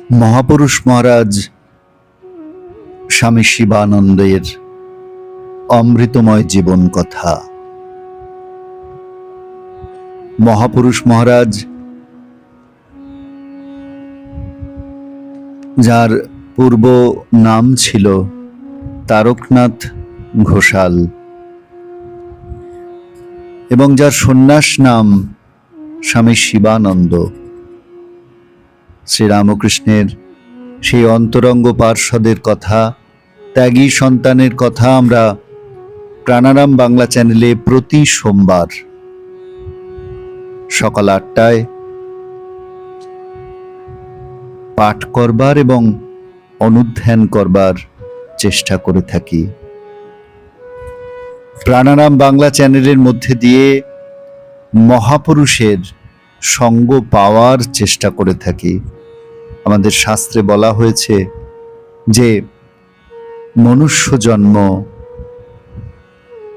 মহাপুরুষ মহারাজ স্বামী শিবানন্দের অমৃতময় জীবন কথা। মহাপুরুষ মহারাজ, যার পূর্ব নাম ছিল তারকনাথ ঘোষাল এবং যার সন্ন্যাস নাম স্বামী শিবানন্দ, শ্রীরামকৃষ্ণের সেই অন্তরঙ্গ পার্ষদের কথা, ত্যাগী সন্তানের কথা আমরা প্রাণারাম বাংলা চ্যানেলে প্রতি সোমবার সকাল ৮টায় পাঠ করবার এবং অনুধ্যান করবার চেষ্টা করে থাকি। প্রাণারাম বাংলা চ্যানেলের মধ্যে দিয়ে মহাপুরুষের সঙ্গ পাওয়ার চেষ্টা করে থাকি। আমাদের শাস্ত্রে বলা হয়েছে যে মনুষ্য জন্ম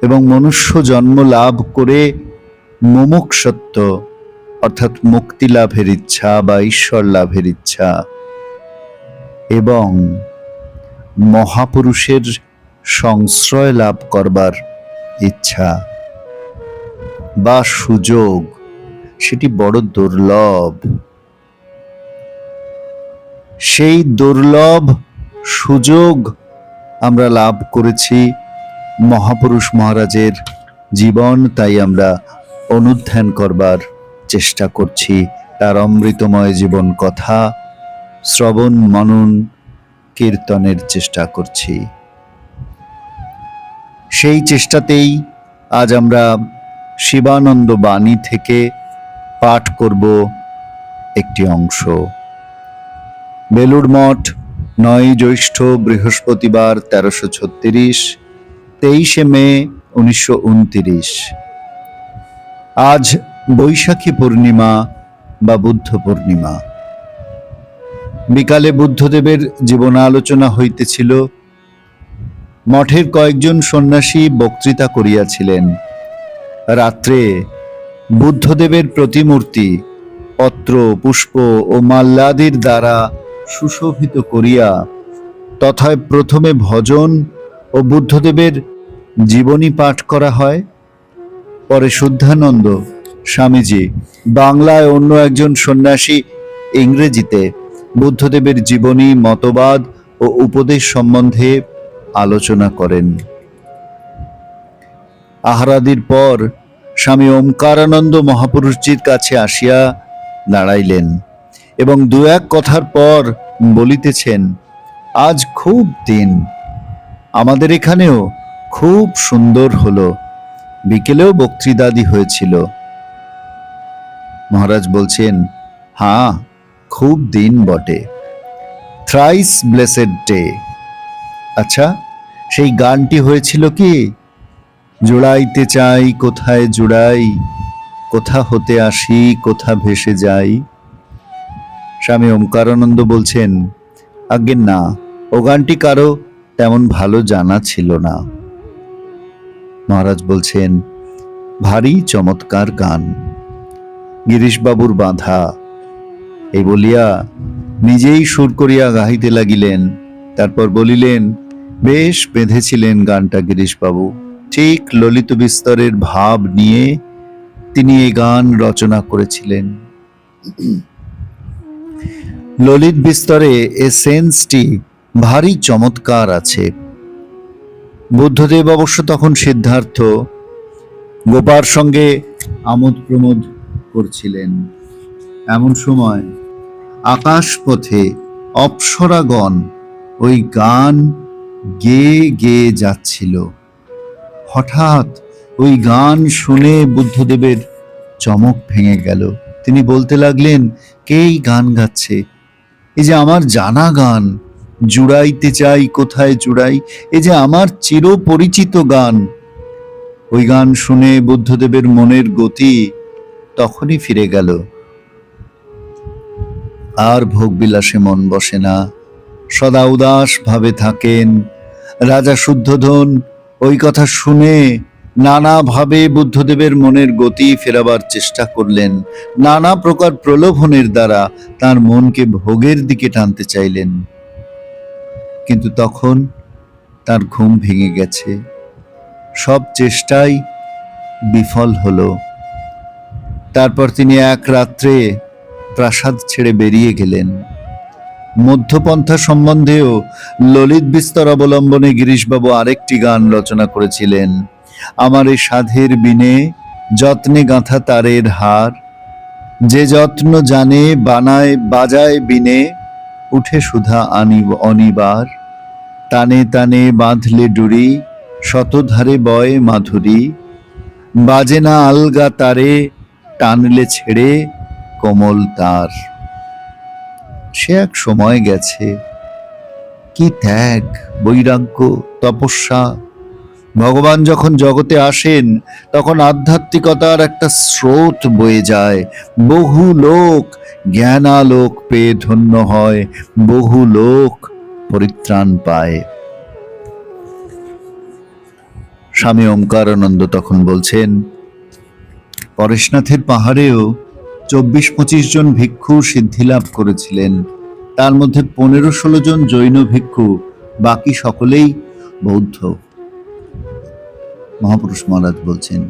এবং মনুষ্য জন্ম লাভ করে মুমুক্ষুত্ব অর্থাৎ মুক্তি লাভের ইচ্ছা বা ঈশ্বর লাভের ইচ্ছা এবং মহাপুরুষের সংশ্রয় লাভ করবার ইচ্ছা বা সুযোগ, সেটি বড় দুর্লভ। সেই দুর্লভ সুযোগ আমরা লাভ করেছি মহাপুরুষ মহারাজের জীবন, তাই আমরা অনুধ্যান করবার চেষ্টা করছি। তার অমৃতময় জীবন কথা শ্রবণ মনন কীর্তনের চেষ্টা করছি। সেই চেষ্টাতেই আজ আমরা শিবানন্দ বাণী থেকে পাঠ করব একটি অংশ। বেলুড় মঠ, ৯ জ্যৈষ্ঠ বৃহস্পতিবার ১৩৩৬, ২৩শে মে ১৯২৯। আজ বৈশাখী পূর্ণিমা বা বুদ্ধ পূর্ণিমা। বিকালে বুদ্ধদেবের জীবনালোচনা হইতেছিল। মঠের কয়েকজন সন্ন্যাসী বক্তৃতা করিয়াছিলেন। রাত্রে বুদ্ধদেবের প্রতিমূর্তি পত্র, পুষ্প ও মাল্যাদির দ্বারা সুশোভিত করিয়া তথায় প্রথমে ভজন ও বুদ্ধদেবের জীবনী পাঠ করা হয়। পরে শুদ্ধানন্দ স্বামীজি বাংলায়, অন্য একজন সন্ন্যাসী ইংরেজিতে বুদ্ধদেবের জীবনী, মতবাদ ও উপদেশ সম্বন্ধে আলোচনা করেন। আহারাদির পর স্বামী ওমকারানন্দ মহাপুরুষজির কাছে আসিয়া দাঁড়াইলেন এবং দু এক কথার পর বলিতেছেন, আজ খুব দিন, আমাদের এখানেও খুব সুন্দর হলো, বিকেলেও বক্তৃতাদি হয়েছিল। মহারাজ বলছেন, হ্যাঁ, খুব দিন বটে, থ্রাইস ব্লেসেড ডে। আচ্ছা, সেই গানটি হয়েছিল কি? জুড়াইতে চাই কোথায় জুড়াই, কোথা হতে আসি কোথা ভেসে যাই। স্বামী ওমকারানন্দ বলছেন, আজ্ঞে না, ও গানটি কারো তেমন ভালো জানা ছিল না। মহারাজ বলছেন, ভারী চমৎকার গান, গিরিশবাবুর বাঁধা। এই বলিয়া নিজেই সুর করিয়া গাহিতে লাগিলেন। তারপর বলিলেন, বেশ বেঁধেছিলেন গানটা গিরিশবাবু, ঠিক ললিত বিস্তরের ভাব নিয়ে তিনি এই গান রচনা করেছিলেন। ললিত বিস্তরে এ সেন্সটি ভারী চমৎকার আছে। বুদ্ধদেব অবশ্য তখন সিদ্ধার্থ, গোপার সঙ্গে আমোদ প্রমোদ করছিলেন। এমন সময় আকাশপথে অপ্সরাগণ ওই গান গেয়ে গেয়ে যাচ্ছিল। হঠাৎ ওই গান শুনে বুদ্ধদেবের চমক ভেঙে গেল। তিনি বলতে লাগলেন, কে এই গান গাচ্ছে? এই যে আমার জানা গান, জুড়াইতে চাই কোথায় জুড়াই, এই যে আমার চিরপরিচিত গান। ওই গান শুনে বুদ্ধদেবের মনের গতি তখনই ফিরে গেল। আর ভোগবিলাসে মন বসে না, সদা উদাস ভাবে থাকেন। রাজা শুদ্ধোধন ওই কথা শুনে নানাভাবে বুদ্ধদেবের মনের গতি ফেরাবার চেষ্টা করলেন, নানা প্রকার প্রলোভনের দ্বারা তার মনকে ভোগের দিকে টানতে চাইলেন। কিন্তু তখন তার ঘুম ভেঙে গেছে, সব চেষ্টাই বিফল হলো। তারপর তিনি এক রাত্রে প্রাসাদ ছেড়ে বেরিয়ে গেলেন। মধ্যপন্থা সম্বন্ধেও ললিত বিস্তর অবলম্বনে গিরিশবাবু আরেকটি গান রচনা করেছিলেন। আমার এই সাধের বিনে যত্নে গাঁথা তারের হার, যে যত্ন জানে বানায় বাজায় বিনে, উঠে সুধা অনিবার, টানে টানে বাঁধলে ডুরি, শতধারে বয় মাধুরী, বাজে না আলগা তারে, টানলে ছেড়ে কোমল তার। সে এক সময় গেছে, কি ত্যাগ, বৈরাগ্য, তপস্যা! ভগবান যখন জগতে আসেন তখন আধ্যাত্মিকতার একটা স্রোত বয়ে যায়। বহু লোক জ্ঞানালোক পেয়ে ধন্য হয়, বহু লোক পরিত্রাণ পায়। স্বামী ওমকারানন্দ তখন বলছেন, পরেশনাথের পাহাড়েও 24-25 জন ভিক্ষু সিদ্ধিলাভ করেছিলেন। তার মধ্যে 15-16 জন জৈন ভিক্ষু, বাকি সকলেই বৌদ্ধ। মহাপুরুষ মহারাজ বলছেন,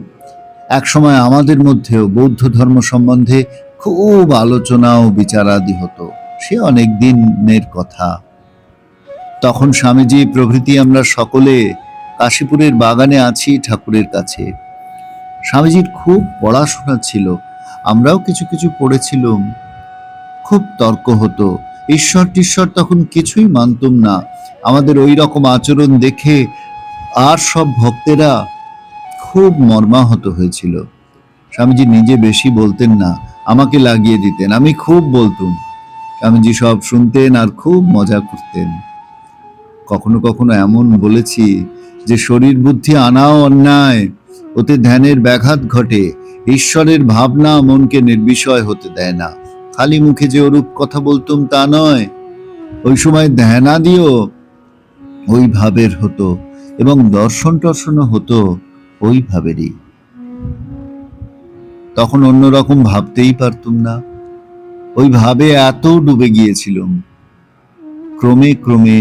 এক সময় আমাদের মধ্যেও বৌদ্ধ ধর্ম সম্বন্ধে খুব আলোচনা ও বিচারাদি হতো। সে অনেক দিনের কথা। তখন স্বামীজি প্রভৃতি আমরা সকলে কাশীপুরের বাগানে আছি ঠাকুরের কাছে। স্বামীজির খুব পড়াশোনা ছিল, আমরাও কিছু কিছু পড়েছিলাম। খুব তর্ক হতো, ঈশ্বর টিশ্বর তখন কিছুই মানতুম না। আমাদের ওই রকম আচরণ দেখে আর সব ভক্তেরা খুব মর্মাহত হয়েছিল। স্বামীজি নিজে বেশি বলতেন না, আমাকে লাগিয়ে দিতেন, আমি খুব বলতুম। স্বামীজি সব শুনতেন আর খুব মজা করতেন। কখনো কখনো এমন বলেছি যে শরীর বুদ্ধি আনাও অন্যায়, ওতে ধ্যানের ব্যাঘাত ঘটে। ঈশ্বরের ভাবনা মনকে নির্বিষয় হতে দেয় না। খালি মুখে যে ওরূপ কথা বলতুম তা নয়, ওই সময় ধ্যানাদিও ওই ভাবের হতো এবং দর্শন টর্শনও হতো ওই ভাবেরই। তখন অন্যরকম ভাবতেই পারতুম না, ওই ভাবে এত ডুবে গিয়েছিলাম। ক্রমে ক্রমে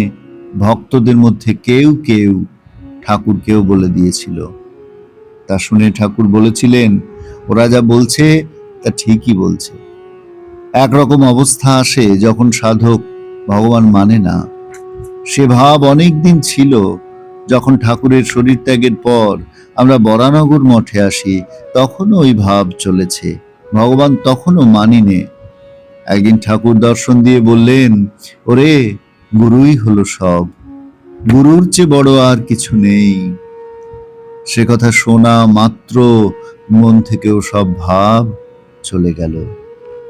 ভক্তদের মধ্যে কেউ কেউ ঠাকুরকেও বলে দিয়েছিল। তা শুনে ঠাকুর বলেছিলেন, ওরা যা বলছে তা ঠিকই বলছে। একরকম অবস্থা আসে যখন সাধক ভগবান মানে না। সে ভাব অনেক দিন ছিল। যখন ঠাকুরের শরীর ত্যাগের পর আমরা বরানগর মঠে আসি, তখনও ওই ভাব চলেছে, ভগবান তখনও মানিনে। একদিন ঠাকুর দর্শন দিয়ে বললেন, ওরে গুরুই হলো সব, গুরুর চেয়ে বড় আর কিছু নেই। সে কথা শোনা মাত্র মন থেকেও সব ভাব চলে গেল।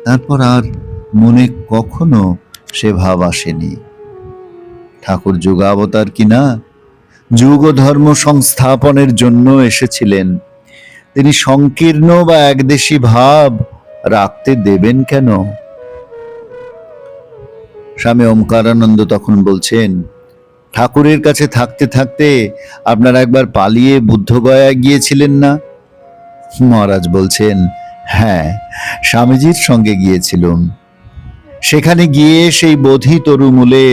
তারপর আর মনে কখনো সে ভাব আসেনি। ঠাকুর যুগাবতার কিনা, যুগ ও ধর্ম সংস্থাপনের জন্য এসেছিলেন। তিনি সংকীর্ণ বা একদেশী ভাব রাখতে দেবেন কেন? স্বামী ওমকারানন্দ তখন বলছেন, ঠাকুরের কাছে থাকতে থাকতে আপনারা একবার পালিয়ে বুদ্ধগয়া গিয়েছিলেন না? মহারাজ বলছেন, হ্যাঁ, স্বামীজির সঙ্গে গিয়েছিলাম। সেখানে গিয়ে সেই বোধি তরুমূলে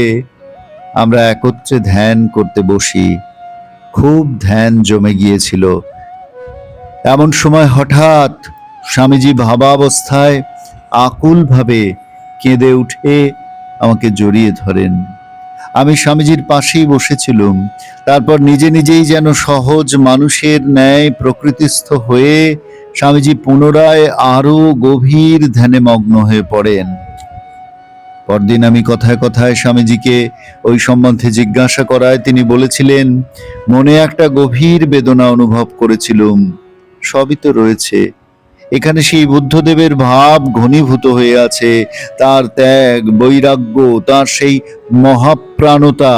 আমরা একত্রে ধ্যান করতে বসি। খুব ধ্যান জমে গিয়েছিল। এমন সময় হঠাৎ স্বামীজি ভাবাবস্থায় আকুল ভাবে কেঁদে উঠে আমাকে জড়িয়ে ধরেন। আমি স্বামীজির পাশেই বসেছিলাম। তারপর নিজে নিজেই যেন সহজ মানুষের ন্যায় প্রকৃতিস্থ হয়ে স্বামীজি পুনরায় আরো গভীর ধ্যানে মগ্ন হয়ে পড়েন। পরদিন আমি কথায় কথায় স্বামীজিকে ওই সম্বন্ধে জিজ্ঞাসা করায় তিনি বলেছিলেন, মনে একটা গভীর বেদনা অনুভব করেছিলাম। সবই তো রয়েছে এখানে, সেই বুদ্ধদেবের ভাব ঘনীভূত হয়ে আছে, তার ত্যাগ, বৈরাগ্য, তার সেই মহাপ্রাণতা,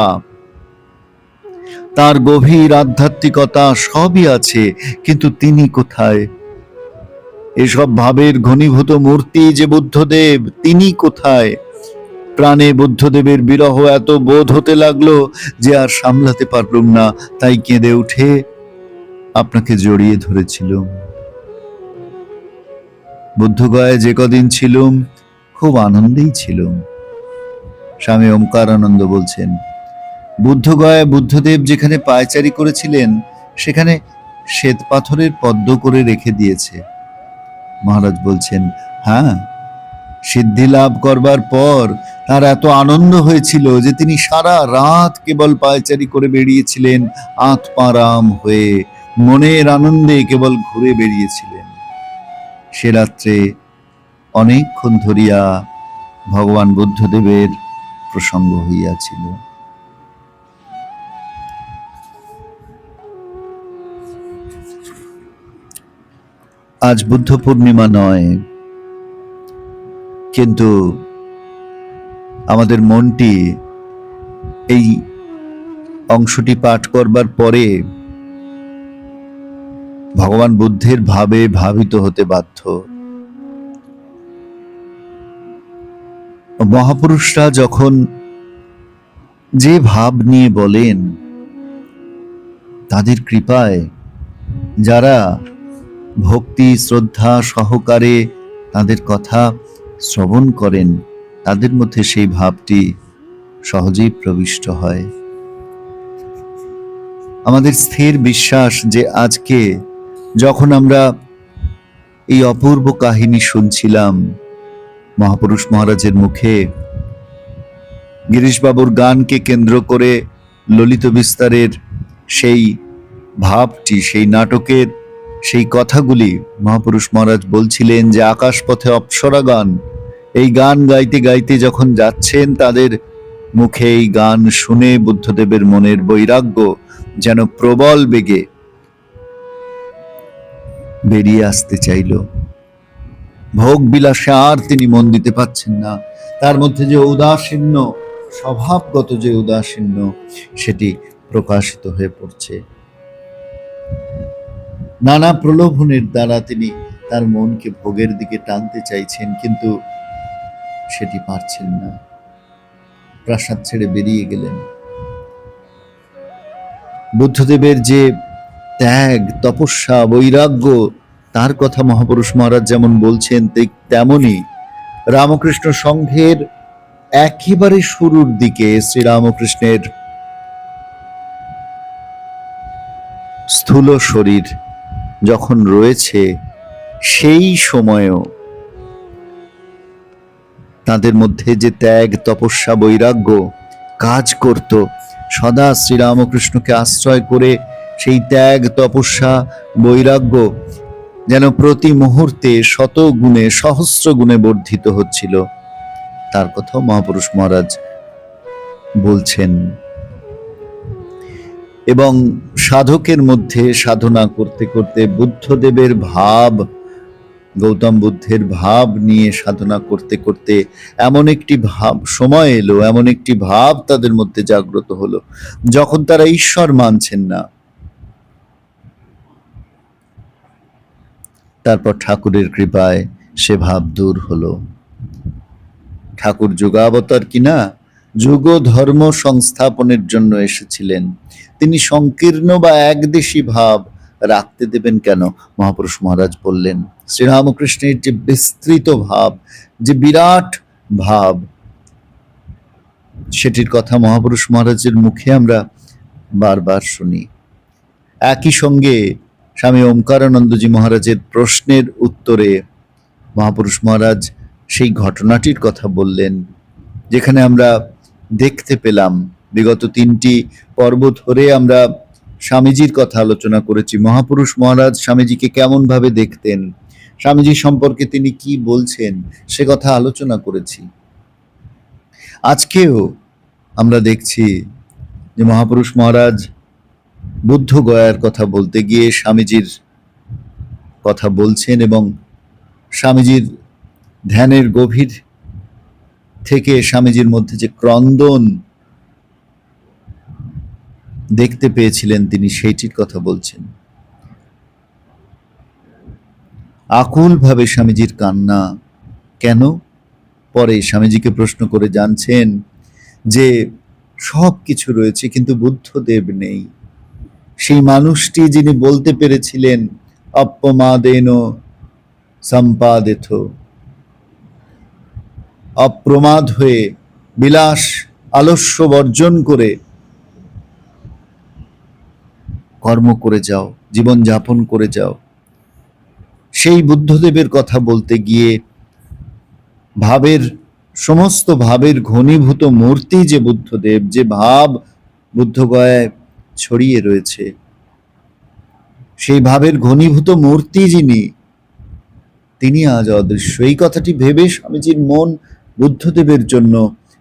তার গভীর আধ্যাত্মিকতা সবই আছে, কিন্তু তিনি কোথায়? এসব ভাবের ঘনীভূত মূর্তি যে বুদ্ধদেব, তিনি কোথায়? প্রাণে বুদ্ধদেবের বিরহ এত বোধ হতে লাগলো যে আর সামলাতে পারলুম না, তাই কেঁদে উঠে আপনাকে জড়িয়ে ধরেছিল। বুদ্ধগয়ায় যে কদিন ছিলুম খুব আনন্দেই ছিলুম। স্বামী ওমকারানন্দ বলছেন, বুদ্ধগয়ায় বুদ্ধদেব যেখানে পায়চারি করেছিলেন সেখানে শ্বেত পাথরের পদ্ম করে রেখে দিয়েছে। মহারাজ বলছেন, হ্যাঁ, সিদ্ধি লাভ করবার পর তার এত আনন্দ হয়েছিল যে তিনি সারা রাত কেবল পায়চারি করে বেরিয়েছিলেন, আত্মারাম হয়ে মনের আনন্দে কেবল ঘুরে বেরিয়েছিলেন। সে রাত্রে অনেকক্ষণ ধরিয়া ভগবান বুদ্ধদেবের প্রসঙ্গ হইয়াছিল। আজ বুদ্ধ পূর্ণিমা নয়, কিন্তু আমাদের মনটি এই অংশটি পাঠ করবার পরে ভগবান বুদ্ধের ভাবে ভাবিত হতে বাধ্য। মহাপুরুষরা যখন যে ভাব নিয়ে বলেন, তাদের কৃপায় যারা ভক্তি শ্রদ্ধা সহকারে তাদের কথা শ্রবণ করেন, তাদের মধ্যে সেই ভাবটি সহজেই প্রবিষ্ট হয়। আমাদের স্থির বিশ্বাস যে আজকে যখন আমরা এই অপূর্ব কাহিনী শুনছিলাম মহাপুরুষ মহারাজের মুখে, গিরিশবাবুর গানকে কেন্দ্র করে ললিত বিস্তারের সেই ভাবটি, সেই নাটকের সেই কথাগুলি মহাপুরুষ মহারাজ বলছিলেন যে আকাশপথে অপ্সরা গান, এই গান গাইতে গাইতে যখন যাচ্ছেন তাদের মুখে এই গান শুনে বুদ্ধদেবের মনের বৈরাগ্য যেন প্রবল বেগে বেরিয়ে আসতে চাইল। ভোগ বিলাসে আর তিনি মন দিতে পারছেন না। তার মধ্যে যে উদাসীন্য, স্বভাবগত যে উদাসীন্য, সেটি প্রকাশিত হয়ে পড়ছে। নানা প্রলোভনের দ্বারা তিনি তার মনকে ভোগের দিকে টানতে চাইছেন, কিন্তু সেটি পারছেন না। প্রাসাদ ছেড়ে বেরিয়ে গেলেন। বুদ্ধদেবের যে ত্যাগ, তপস্যা, বৈরাগ্য, তার কথা মহাপুরুষ মহারাজ যেমন বলছেন, তেমনি রামকৃষ্ণ সংঘের একেবারে শুরুর দিকে শ্রীরামকৃষ্ণের স্থূল শরীর যখন রয়েছে, সেই সময়েও তাদের মধ্যে যে ত্যাগ তপস্যা বৈরাগ্য কাজ করত, সদা শ্রীরামকৃষ্ণকে আশ্রয় করে সেই ত্যাগ তপস্যা বৈরাগ্য যেন প্রতি মুহূর্তে শত গুণে সহস্র গুণে বর্ধিত হচ্ছিল, তার কথাও মহাপুরুষ মহারাজ বলছেন। এবং সাধকের মধ্যে সাধনা করতে করতে বুদ্ধদেবের ভাব, গৌতম বুদ্ধের ভাব নিয়ে সাধনা করতে করতে এমন একটি ভাব সময় এলো, এমন একটি ভাব তাদের মধ্যে জাগ্রত হলো, যখন তারা ঈশ্বর মানছেন না, তারপর ঠাকুরের কৃপায় সে ভাব দূর হলো। ঠাকুর যুগাবতার কিনা, যুগ ধর্ম সংস্থাপনের জন্য এসেছিলেন। তিনি সংকীর্ণ বা একদেশী ভাব রাখতে দেবেন কেন? মহাপুরুষ মহারাজ বললেন, শ্রীরামকৃষ্ণের যে বিস্তৃত ভাব, যে বিরাট ভাব, সেটির কথা মহাপুরুষ মহারাজের মুখে আমরা বারবার শুনি। একই সঙ্গে স্বামী ওমকারানন্দজি মহারাজের প্রশ্নের উত্তরে মহাপুরুষ মহারাজ সেই ঘটনাটির কথা বললেন, যেখানে আমরা দেখতে পেলাম বিগত 3টি পর্ব ধরে আমরা স্বামীজির কথা আলোচনা করেছি। মহাপুরুষ মহারাজ স্বামীজিকে কেমন ভাবে দেখতেন, স্বামীজি সম্পর্কে তিনি কি বলছেন, সে কথা আলোচনা করেছি। আজকেও আমরা দেখছি যে মহাপুরুষ মহারাজ বুদ্ধ গয়ার কথা বলতে গিয়ে স্বামীজির কথা বলছেন, এবং স্বামীজির ধ্যানের গভীর থেকে স্বামীজির মধ্যে যে ক্রন্দন দেখতে পেয়েছিলেন তিনি, সেইটির কথা বলছেন। আকুল ভাবে স্বামীজির কান্না কেন? পরে স্বামীজিকে প্রশ্ন করে জানছেন যে সব কিছু রয়েছে কিন্তু বুদ্ধদেব নেই। সেই মানুষটি যিনি বলতে পেরেছিলেন অপ্রমাদেন সম্পাদিত, অপ্রমাদ হয়ে বিলাস আলস্য বর্জন করে কর্ম করে যাও, জীবন যাপন করে যাও। সেই বুদ্ধদেবের কথা বলতে গিয়ে সমস্ত ভাবের ঘনীভূত মূর্তি যে বুদ্ধদেব, যে ভাব বুদ্ধগয়ায় ছড়িয়ে রয়েছে, সেই ভাবের ঘনীভূত মূর্তি যিনি, তিনি আজ অদৃশ্য। এই কথাটি ভেবে স্বামীজির মন বুদ্ধদেবের জন্য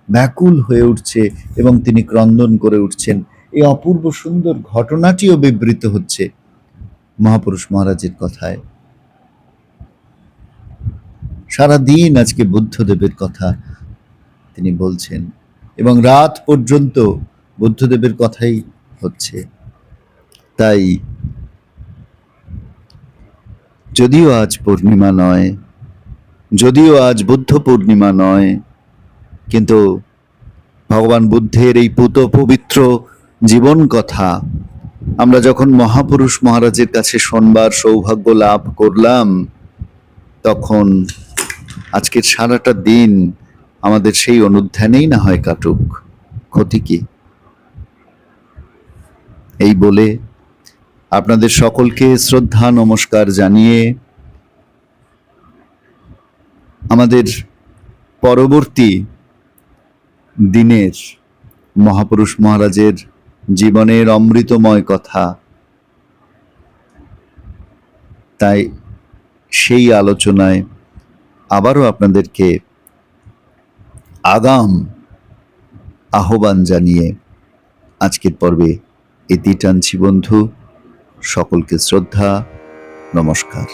ব্যাকুল হয়ে উঠছে এবং তিনি ক্রন্দন করে উঠছেন। এই অপূর্ব সুন্দর ঘটনাটিও বিবৃত হচ্ছে মহাপুরুষ মহারাজের কথায়। সারা দিন আজকে বুদ্ধদেবের কথা তিনি বলছেন এবং রাত পর্যন্ত বুদ্ধদেবের কথাই হচ্ছে। তাই যদিও আজ পূর্ণিমা নয়, যদিও আজ বুদ্ধ পূর্ণিমা নয়, কিন্তু ভগবান বুদ্ধের এই পুত পবিত্র জীবন কথা আমরা যখন মহাপুরুষ মহারাজের কাছে শোনবার সৌভাগ্য লাভ করলাম, তখন আজকের সারাটা দিন আমাদের সেই অনুধ্যানেই না হয় কাটুক, ক্ষতি কি? এই বলে আপনাদের সকলকে শ্রদ্ধা নমস্কার জানিয়ে আমাদের পরবর্তী দিনের মহাপুরুষ মহারাজের জীবনের অমৃতময় কথা, তাই সেই আলোচনায় আবারও আপনাদেরকে আগাম আহ্বান জানিয়ে আজকের পর্বে ইতি টানছি বন্ধু। সকলকে শ্রদ্ধা নমস্কার।